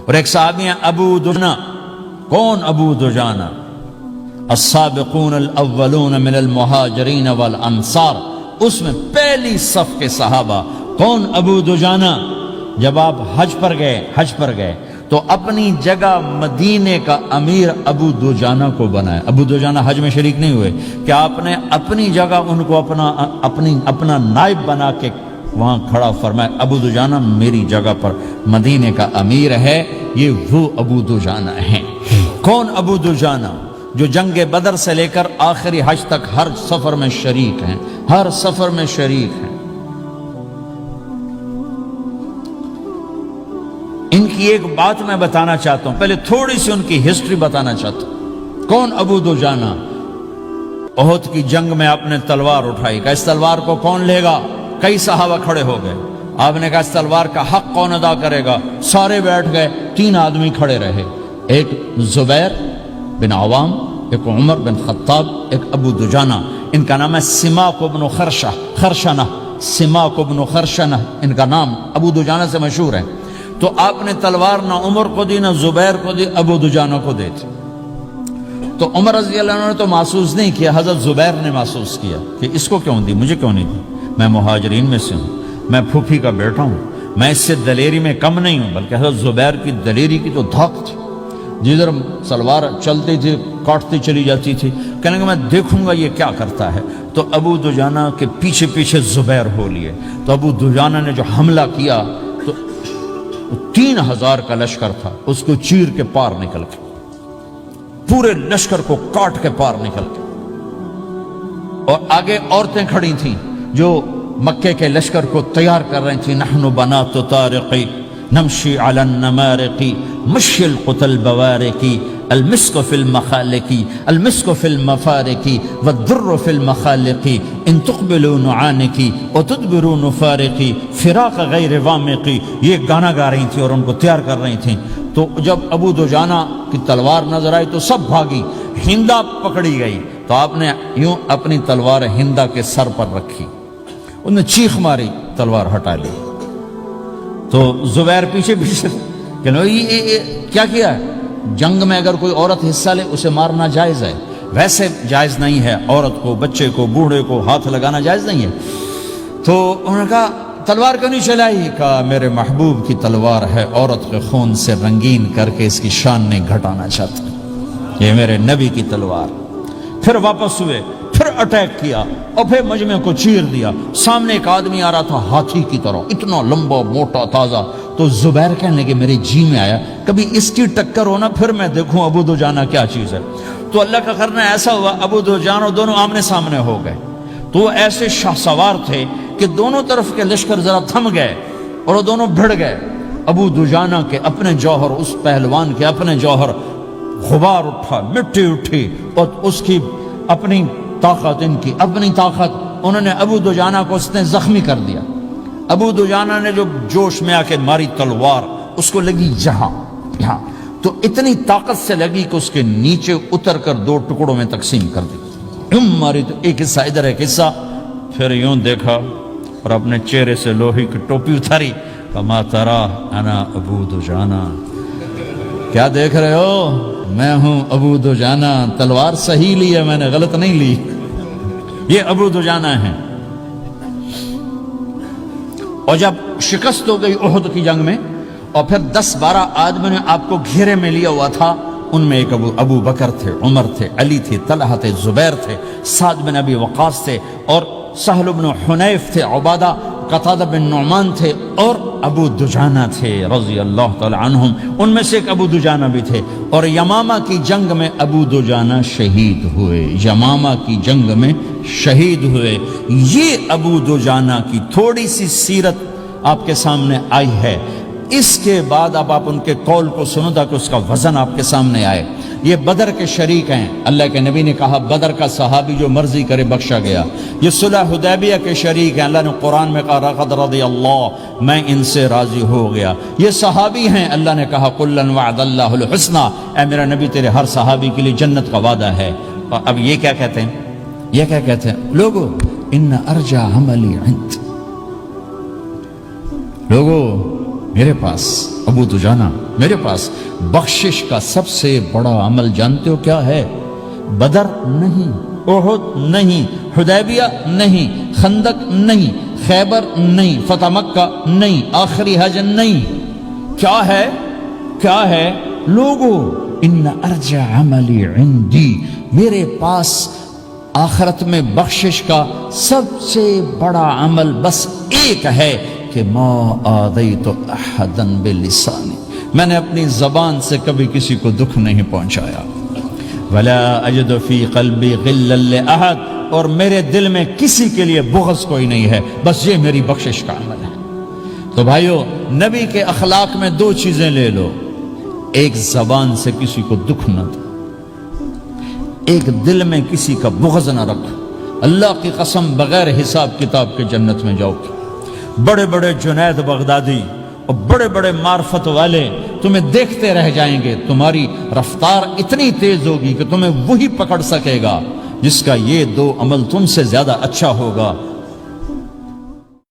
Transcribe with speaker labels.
Speaker 1: اور ایک صحابی ہیں ابو دجانہ. کون ابو دجانہ؟ السابقون الاولون من المہاجرین والانصار، اس میں پہلی صف کے صحابہ. کون ابو دجانہ؟ جب آپ حج پر گئے تو اپنی جگہ مدینے کا امیر ابو دجانہ کو بنایا. ابو دجانہ حج میں شریک نہیں ہوئے کہ آپ نے اپنی جگہ ان کو اپنا نائب بنا کے وہاں کھڑا فرمایا ابو دجانہ میری جگہ پر مدینے کا امیر ہے. یہ وہ ابو دجانہ ہیں. کون ابو دجانہ؟ جو جنگ بدر سے لے کر آخری حج تک ہر سفر میں شریک ہیں، ہر سفر میں شریک ہیں. ان کی ایک بات میں بتانا چاہتا ہوں، پہلے تھوڑی سی ان کی ہسٹری بتانا چاہتا ہوں. کون ابو دجانہ؟ احد کی جنگ میں آپ نے تلوار اٹھائی، کہ اس تلوار کو کون لے گا؟ کئی صحابہ کھڑے ہو گئے. آپ نے کہا اس تلوار کا حق کون ادا کرے گا؟ سارے بیٹھ گئے. 3 آدمی کھڑے رہے، ایک زبیر بن عوام، ایک عمر بن خطاب، ایک ابو دجانہ. ان کا نام ہے سماک بن خرشنہ. سماک بن خرشنہ ان کا نام ابو دجانہ سے مشہور ہے. تو آپ نے تلوار نہ عمر کو دی، نہ زبیر کو دی، ابو دجانہ کو دی تھی. تو عمر رضی اللہ عنہ نے تو محسوس نہیں کیا، حضرت زبیر نے محسوس کیا کہ اس کو کیوں دی، مجھے کیوں نہیں دی؟ میں مہاجرین میں سے ہوں، میں پھوپھی کا بیٹا ہوں، میں اس سے دلیری میں کم نہیں ہوں. بلکہ حضرت زبیر کی دلیری کی تو دھاک تھی، جدھر سلوار چلتی تھی کاٹتی چلی جاتی تھی. کہنے کہ میں دیکھوں گا یہ کیا کرتا ہے. تو ابو دجانہ کے پیچھے پیچھے زبیر ہو لیے. تو ابو دجانہ نے جو حملہ کیا تو 3000 کا لشکر تھا، اس کو چیر کے پار نکل کے، پورے لشکر کو کاٹ کے پار نکل کے. اور آگے عورتیں کھڑی تھیں جو مکے کے لشکر کو تیار کر رہی تھیں. نحن بنات طارقی نمشی علی النمارقی مشی القتل بوارقی المسک فی المخالقی المسک فی المفارقی والدر فی المخالقی ان تقبلوا نعانقی وتدبروا نفارقی فراق غیر وامقی. یہ گانا گا رہی تھی اور ان کو تیار کر رہی تھیں. تو جب ابو دجانہ کی تلوار نظر آئی تو سب بھاگی. ہندا پکڑی گئی تو آپ نے یوں اپنی تلوار ہندا کے سر پر رکھی، انہوں نے چیخ ماری، تلوار ہٹا لی. تو زبیر پیچھے پیچھے کہ یہ کیا کیا ہے؟ جنگ میں اگر کوئی عورت حصہ لے اسے مارنا جائز ہے، ویسے جائز نہیں ہے. عورت کو، بچے کو، بوڑھے کو ہاتھ لگانا جائز نہیں ہے. تو انہوں نے کہا تلوار کیوں نہیں چلائی؟ کہا میرے محبوب کی تلوار ہے، عورت کے خون سے رنگین کر کے اس کی شان نہیں گھٹانا چاہتا، یہ میرے نبی کی تلوار. پھر واپس ہوئے، پھر اٹیک کیا اور پھر مجمع کو چیر دیا. سامنے ایک آدمی آ رہا تھا ہاتھی کی طرح، اتنا لمبا موٹا تازہ. تو زبیر کہنے کہ میرے جی میں آیا کبھی اس کی ٹکر ہونا، پھر میں دیکھوں ابو دجانہ کیا چیز ہے. تو اللہ کا کرنا ایسا ہوا ابو دجانہ دونوں آمنے سامنے ہو گئے. تو وہ ایسے شاہ سوار تھے کہ دونوں طرف کے لشکر ذرا تھم گئے اور وہ دونوں بھڑ گئے. ابو دجانہ کے اپنے جوہر، اس پہلوان کے اپنے جوہر، غبار اٹھا، مٹی اٹھی، اور اس کی اپنی طاقت، ان کی اپنی طاقت. انہوں نے ابو دجانہ کو اس نے زخمی کر دیا. ابو دجانہ نے جو جوش میں آ کے ماری تلوار، اس کو لگی یہاں، تو اتنی طاقت سے لگی کہ اس کے نیچے اتر کر 2 ٹکڑوں میں تقسیم کر دی. ماری تو ایک حصہ ادھر، ایک حصہ. پھر یوں دیکھا اور اپنے چہرے سے لوہی کی ٹوپی اتاری. کما ترا انا ابو دجانہ، کیا دیکھ رہے ہو؟ میں ہوں ابو دجانہ. تلوار صحیح لی ہے میں نے، غلط نہیں لی. یہ ابو دجانہ ہیں. اور جب شکست ہو گئی احد کی جنگ میں اور پھر 10-12 آدمی نے آپ کو گھیرے میں لیا ہوا تھا، ان میں ایک ابو بکر تھے، عمر تھے، علی تھے، طلحہ تھے، زبیر تھے، سعد بن ابی وقاص تھے، اور سہل بن حنیف تھے، عبادہ قتادہ بن نعمان تھے، اور ابو دجانہ تھے رضی اللہ تعالی عنہم. ان میں سے ایک ابو دجانہ بھی تھے. اور یمامہ کی جنگ میں ابو دجانہ شہید ہوئے. یمامہ کی جنگ میں شہید ہوئے. یہ ابو دجانہ کی تھوڑی سی سیرت آپ کے سامنے آئی ہے. اس کے بعد اب آپ ان کے قول کو سنو تاکہ اس کا وزن آپ کے سامنے آئے. یہ بدر کے شریک ہیں. اللہ کے نبی نے کہا بدر کا صحابی جو مرضی کرے بخشا گیا. یہ صلح حدیبیہ کے شریک ہیں. اللہ نے قرآن میں کہا لقد رضی اللہ، میں ان سے راضی ہو گیا. یہ صحابی ہیں. اللہ نے کہا کلا وعد اللہ الحسنی، اے میرا نبی تیرے ہر صحابی کے لیے جنت کا وعدہ ہے. اور اب یہ کیا کہتے ہیں؟ یہ کیا کہتے ہیں لوگو؟ ان ارجع عملی عند، لوگو میرے پاس ابو دجانہ میرے پاس بخشش کا سب سے بڑا عمل جانتے ہو کیا ہے؟ بدر نہیں، احد نہیں، حدیبیہ نہیں، خندق نہیں، خیبر نہیں، فتح مکہ نہیں، آخری حج نہیں. کیا ہے؟ کیا ہے لوگو؟ ان ارجع عملی عندی، میرے پاس آخرت میں بخشش کا سب سے بڑا عمل بس ایک ہے کہ ما آذیت احدا بلسانی، میں نے اپنی زبان سے کبھی کسی کو دکھ نہیں پہنچایا. ولا اجد فی قلبی غلا لاحد، اور میرے دل میں کسی کے لیے بغض کوئی نہیں ہے، بس یہ میری بخشش کا عمل ہے. تو بھائیو، نبی کے اخلاق میں دو چیزیں لے لو، ایک زبان سے کسی کو دکھ نہ دو، ایک دل میں کسی کا بغض نہ رکھو. اللہ کی قسم بغیر حساب کتاب کے جنت میں جاؤ گے. بڑے بڑے جنید بغدادی اور بڑے بڑے معرفت والے تمہیں دیکھتے رہ جائیں گے، تمہاری رفتار اتنی تیز ہوگی کہ تمہیں وہی پکڑ سکے گا جس کا یہ دو عمل تم سے زیادہ اچھا ہوگا.